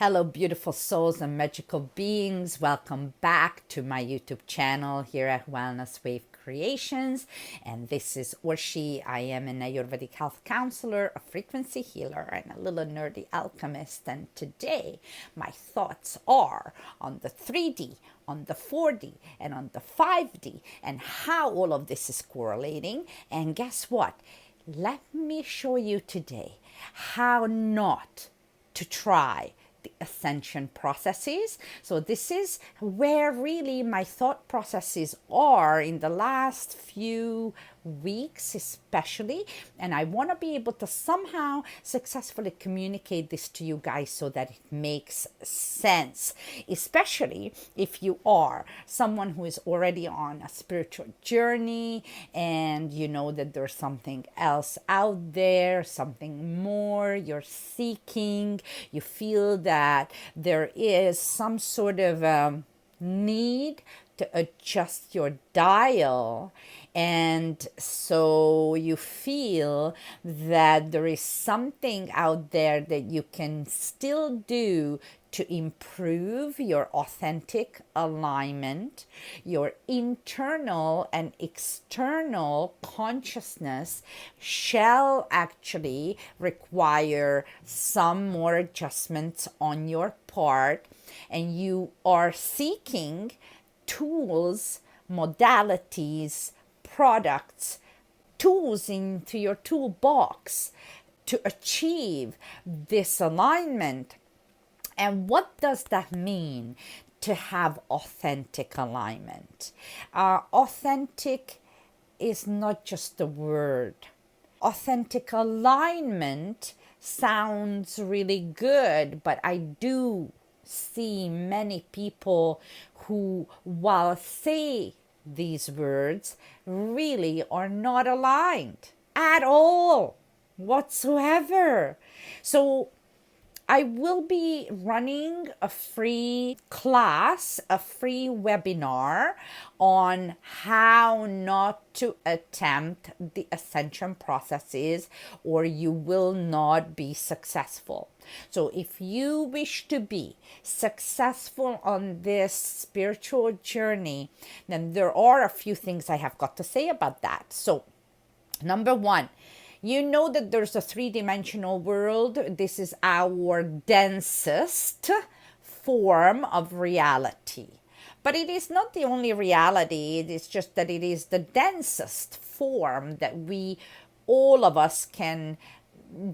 Hello, beautiful souls and magical beings. Welcome back to my YouTube channel here at Wellness Wave Creations. And this is Orshi. I am an Ayurvedic health counselor, a frequency healer, and a little nerdy alchemist. And today, my thoughts are on the 3D, on the 4D, and on the 5D, and how all of this is correlating. And guess what? Let me show you today how not to try the ascension processes. So this is where really my thought processes are in the last few weeks especially, and I want to be able to somehow successfully communicate this to you guys so that it makes sense, especially if you are someone who is already on a spiritual journey and you know that there's something else out there, something more you're seeking. You feel that there is some sort of need to adjust your dial, and so you feel that there is something out there that you can still do to improve your authentic alignment. Your internal and external consciousness shall actually require some more adjustments on your part, and you are seeking tools, modalities, products, tools into your toolbox to achieve this alignment. And what does that mean to have authentic alignment? Authentic is not just a word. Authentic alignment sounds really good, but I do see many people who, while say these words, really are not aligned at all whatsoever. So I will be running a free class, a free webinar on how not to attempt the ascension processes, or you will not be successful. So if you wish to be successful on this spiritual journey, then there are a few things I have got to say about that. So, number one, you know that there's a three-dimensional world. This is our densest form of reality. But it is not the only reality. It is just that it is the densest form that all of us can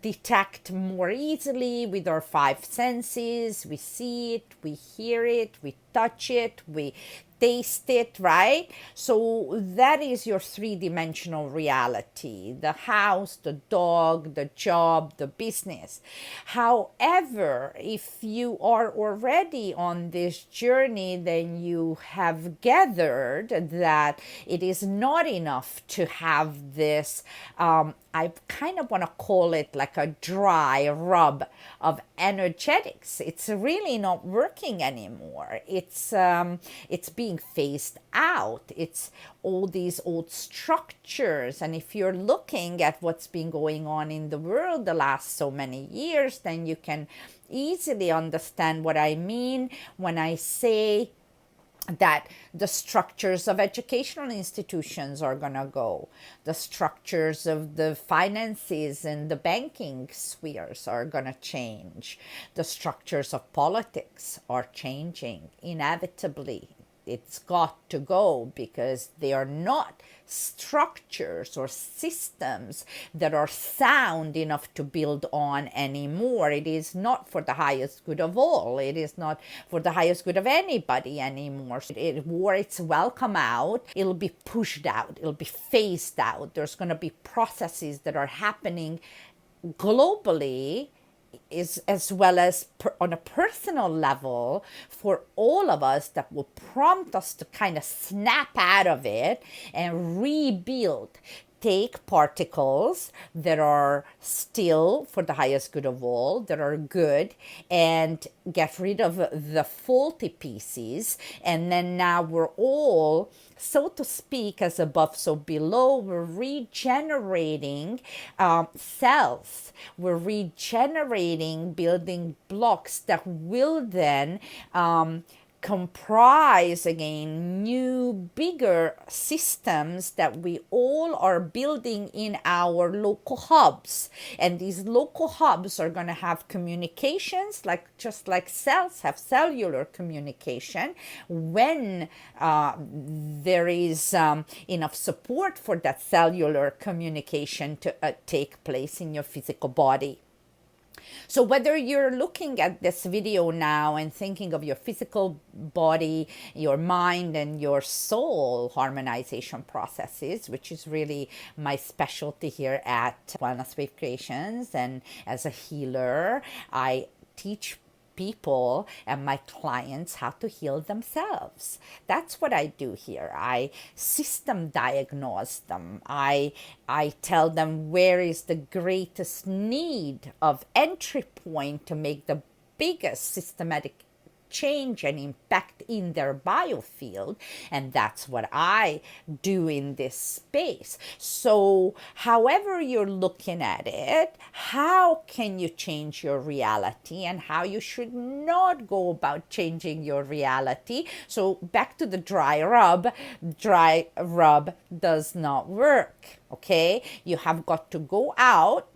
detect more easily with our five senses. We see it, we hear it, we touch it, we taste it, right? So that is your three-dimensional reality: the house, the dog, the job, the business. However, if you are already on this journey, then you have gathered that it is not enough to have this I kind of want to call it like a dry rub of energetics. It's really not working anymore. It's being phased out. It's all these old structures. And if you're looking at what's been going on in the world the last so many years, then you can easily understand what I mean when I say that the structures of educational institutions are going to go. The structures of the finances and the banking spheres are going to change. The structures of politics are changing inevitably. It's got to go because they are not structures or systems that are sound enough to build on anymore. It is not for the highest good of all. It is not for the highest good of anybody anymore. It wore its welcome out. It'll be pushed out. It'll be phased out. There's going to be processes that are happening globally, as well as on a personal level for all of us, that will prompt us to kind of snap out of it and rebuild, take particles that are still for the highest good of all, that are good, and get rid of the faulty pieces. And then now we're all, so to speak, as above, so below. We're regenerating cells. We're regenerating building blocks that will then comprise again new bigger systems that we all are building in our local hubs. And these local hubs are going to have communications, like just like cells have cellular communication, when there is enough support for that cellular communication to take place in your physical body. So whether you're looking at this video now and thinking of your physical body, your mind, and your soul harmonization processes, which is really my specialty here at Wellness Wave Creations, and as a healer, I teach people and my clients how to heal themselves. That's what I do here. I system diagnose them. I tell them where is the greatest need of entry point to make the biggest systematic change and impact in their biofield. And that's what I do in this space. So however you're looking at it, how can you change your reality and how you should not go about changing your reality? So back to the dry rub does not work. Okay, you have got to go out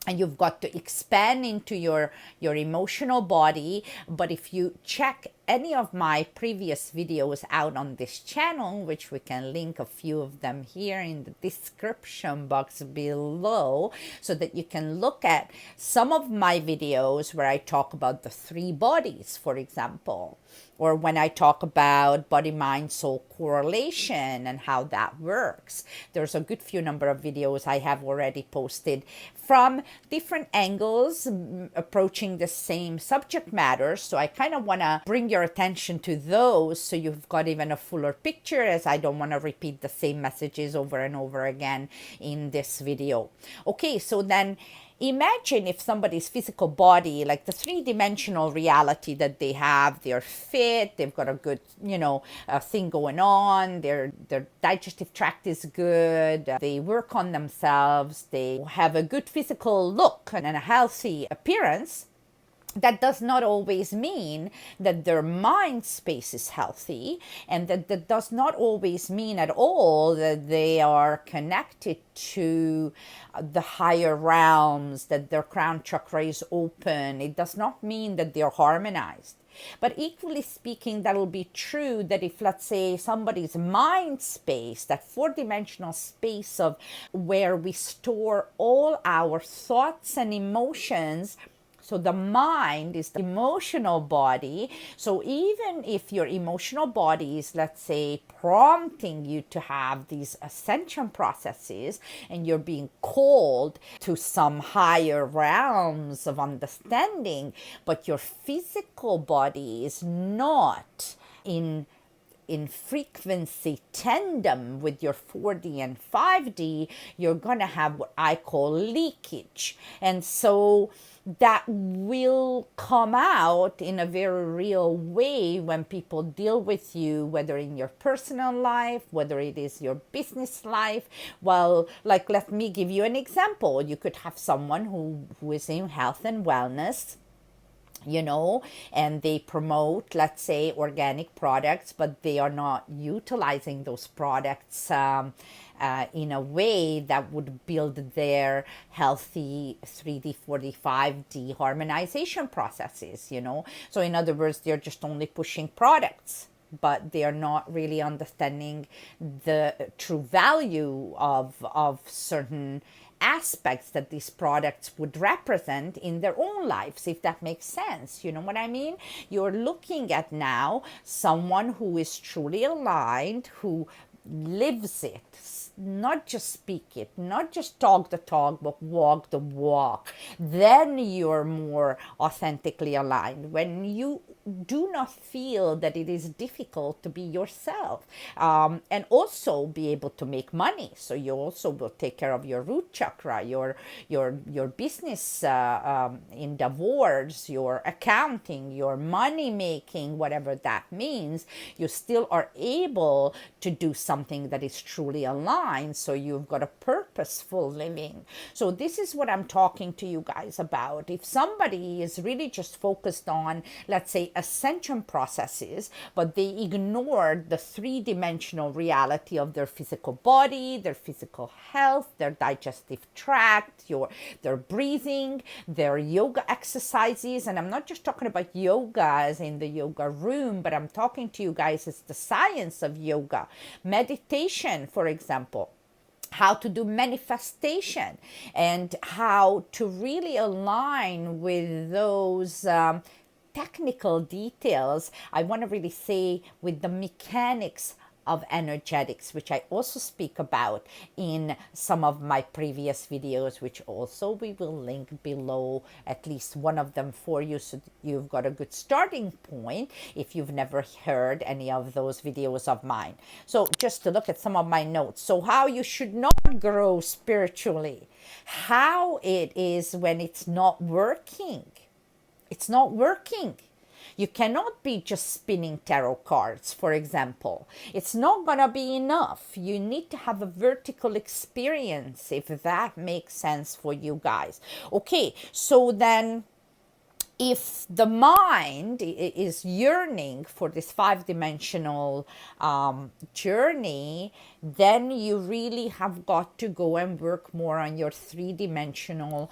and you've got to expand into your emotional body. But if you check any of my previous videos out on this channel, which we can link a few of them here in the description box below, so that you can look at some of my videos where I talk about the 3 bodies, for example, or when I talk about body, mind, soul correlation and how that works. There's a good few number of videos I have already posted from different angles, approaching the same subject matter. So I kind of want to bring your attention to those so you've got even a fuller picture, as I don't want to repeat the same messages over and over again in this video. Okay, so then imagine if somebody's physical body, like the 3-dimensional reality that they have, they're fit, they've got a good, thing going on, their digestive tract is good, they work on themselves, they have a good physical look and a healthy appearance. That does not always mean that their mind space is healthy, and that does not always mean at all that they are connected to the higher realms, that their crown chakra is open. It does not mean that they're harmonized. But equally speaking, that will be true that if, let's say, somebody's mind space, that 4-dimensional space of where we store all our thoughts and emotions. So the mind is the emotional body. So even if your emotional body is, let's say, prompting you to have these ascension processes, and you're being called to some higher realms of understanding, but your physical body is not in frequency tandem with your 4D and 5D, you're going to have what I call leakage. And so that will come out in a very real way when people deal with you, whether in your personal life, whether it is your business life. Well, like, let me give you an example. You could have someone who is in health and wellness, and they promote, let's say, organic products, but they are not utilizing those products in a way that would build their healthy 3D, 4D, 5D harmonization processes, So in other words, they're just only pushing products, but they are not really understanding the true value of certain aspects that these products would represent in their own lives, if that makes sense. You know what I mean? You're looking at now someone who is truly aligned, who lives it, not just speak it, not just talk the talk, but walk the walk. Then you're more authentically aligned. When you do not feel that it is difficult to be yourself, and also be able to make money. So you also will take care of your root chakra, your business endeavors, your accounting, your money making, whatever that means. You still are able to do something that is truly aligned. So you've got a purposeful living. So this is what I'm talking to you guys about. If somebody is really just focused on, let's say, ascension processes, but they ignored the three-dimensional reality of their physical body, their physical health, their digestive tract, their breathing, their yoga exercises. And I'm not just talking about yoga as in the yoga room, but I'm talking to you guys as the science of yoga, meditation, for example, how to do manifestation, and how to really align with those technical details. I want to really say with the mechanics of energetics, which I also speak about in some of my previous videos, which also we will link below, at least one of them for you, so you've got a good starting point if you've never heard any of those videos of mine. So just to look at some of my notes. So how you should not grow spiritually, how it is when it's not working. It's not working. You cannot be just spinning tarot cards, for example. It's not going to be enough. You need to have a vertical experience, if that makes sense for you guys. Okay, so then if the mind is yearning for this five-dimensional journey, then you really have got to go and work more on your three-dimensional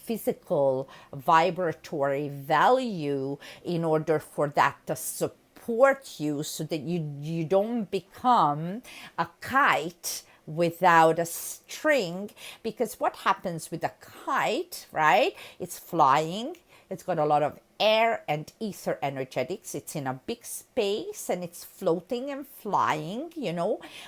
physical vibratory value in order for that to support you, so that you don't become a kite without a string. Because what happens with a kite, right? It's flying. It's got a lot of air and ether energetics. It's in a big space and it's floating and flying,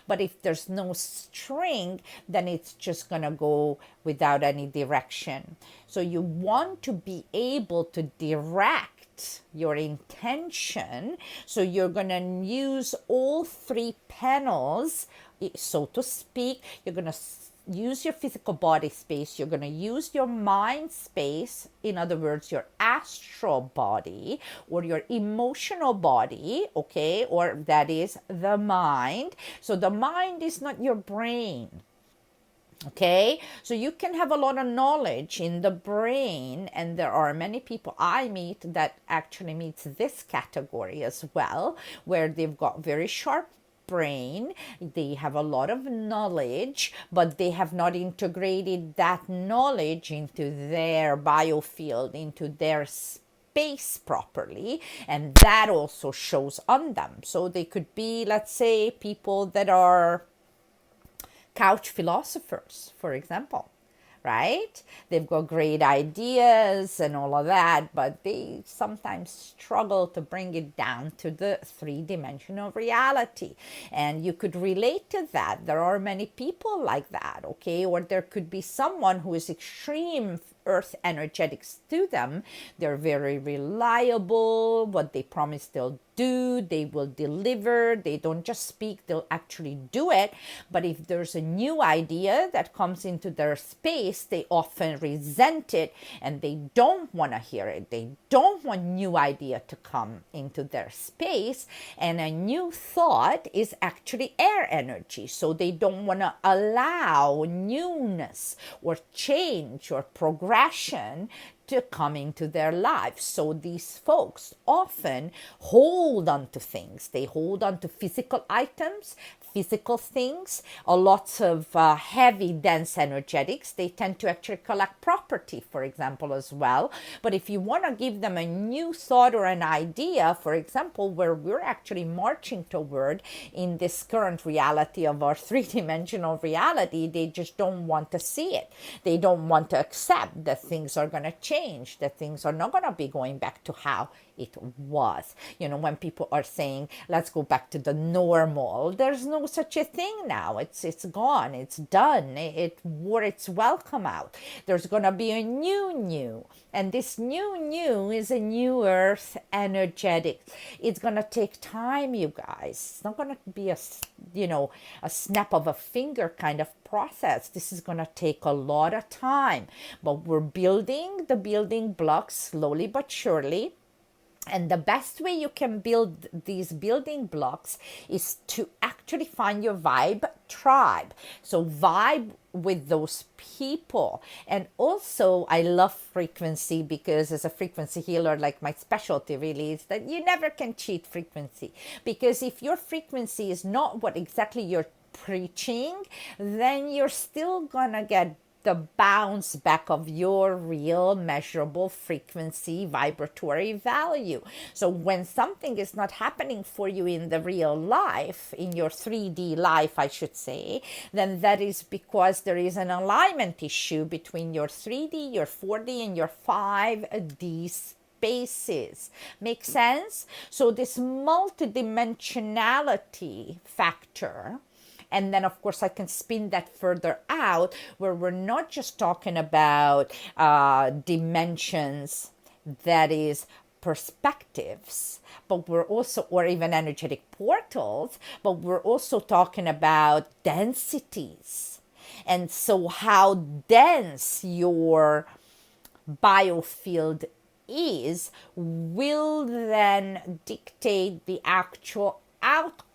But if there's no string, then it's just going to go without any direction. So you want to be able to direct your intention. So you're going to use all three panels, so to speak. You're going to use your physical body space, you're going to use your mind space, in other words, your astral body or your emotional body, okay, or that is the mind. So the mind is not your brain. Okay, so you can have a lot of knowledge in the brain, and there are many people I meet that actually meets this category as well, where they've got very sharp brain, they have a lot of knowledge, but they have not integrated that knowledge into their biofield, into their space properly, and that also shows on them. So they could be, let's say, people that are couch philosophers, for example, right? They've got great ideas and all of that, but they sometimes struggle to bring it down to the three-dimensional reality. And you could relate to that. There are many people like that, okay? Or there could be someone who is extreme earth energetics to them. They're very reliable. What they promise, they'll do. They will deliver. They don't just speak, they'll actually do it. But if there's a new idea that comes into their space, they often resent it and they don't want to hear it. They don't want new idea to come into their space. And a new thought is actually air energy. So they don't want to allow newness or change or progression to come into their lives. So these folks often hold on to things. They hold on to physical items, physical things, a lot of heavy, dense energetics. They tend to actually collect property, for example, as well. But if you want to give them a new thought or an idea, for example, where we're actually marching toward in this current reality of our three-dimensional reality, they just don't want to see it. They don't want to accept that things are going to change, that things are not going to be going back to how it was. When people are saying, let's go back to the normal, there's no no such a thing now. It's gone. It's done. It wore its welcome out. There's gonna be a new, and this new is a new earth energetic. It's gonna take time, you guys. It's not gonna be a snap of a finger kind of process. This is gonna take a lot of time, but we're building the building blocks slowly but surely. And the best way you can build these building blocks is to actually find your vibe tribe. So vibe with those people. And also, I love frequency, because as a frequency healer, like my specialty really is that you never can cheat frequency. Because if your frequency is not what exactly you're preaching, then you're still gonna get the bounce back of your real measurable frequency vibratory value. So when something is not happening for you in the real life, in your 3D life, I should say, then that is because there is an alignment issue between your 3D, your 4D, and your 5D spaces. Make sense? So this multidimensionality factor. And then, of course, I can spin that further out, where we're not just talking about dimensions, that is perspectives, but we're also, or even energetic portals, but we're also talking about densities. And so how dense your biofield is will then dictate the actual outcome.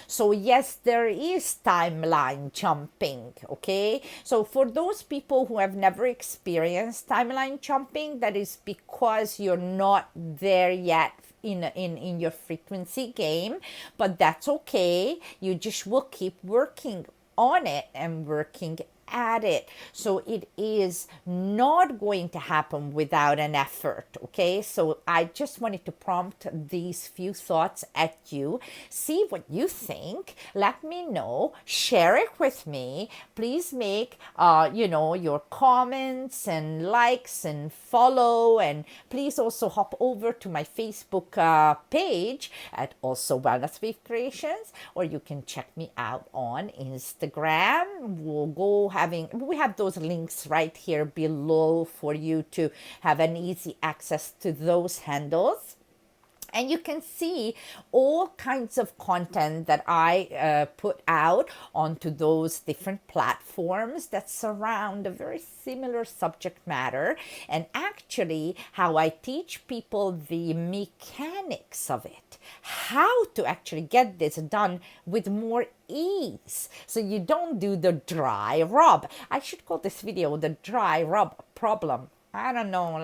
So yes, there is timeline jumping, okay? So for those people who have never experienced timeline jumping, that is because you're not there yet in your frequency game, but that's okay. You just will keep working on it and working at it. So it is not going to happen without an effort, okay? So I just wanted to prompt these few thoughts at you. See what you think. Let me know. Share it with me. Please make your comments and likes and follow, and please also hop over to my Facebook page at also Wellness Wave Creations, or you can check me out on Instagram. We have those links right here below for you to have an easy access to those handles. And you can see all kinds of content that I put out onto those different platforms that surround a very similar subject matter, and actually how I teach people the mechanics of it, how to actually get this done with more ease. So you don't do the dry rub. I should call this video the dry rub problem. I don't know,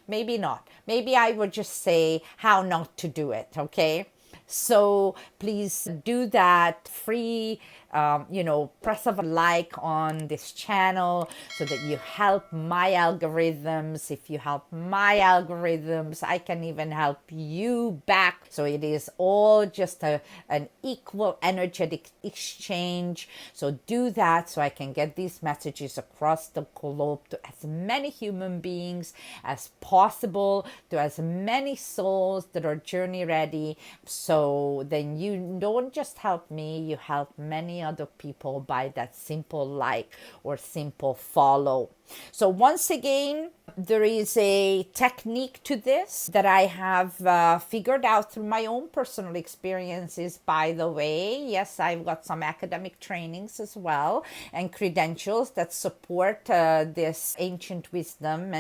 maybe not. Maybe I would just say how not to do it, okay? So please do that. Free, press of a like on this channel so that you help my algorithms. If you help my algorithms, I can even help you back. So it is all just an equal energetic exchange. So do that so I can get these messages across the globe to as many human beings as possible, to as many souls that are journey ready. So then you don't just help me, you help many other people by that simple like or simple follow. So once again, there is a technique to this that I have figured out through my own personal experiences, by the way. Yes, I've got some academic trainings as well and credentials that support this ancient wisdom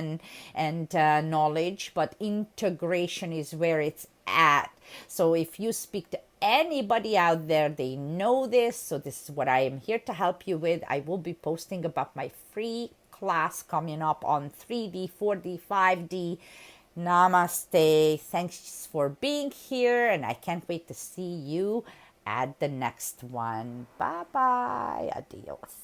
and knowledge, but integration is where it's at. So if you speak to anybody out there, they know this. So this is what I am here to help you with. I will be posting about my free class coming up on 3D, 4D, 5D. Namaste. Thanks for being here, and I can't wait to see you at the next one. Bye bye. Adios.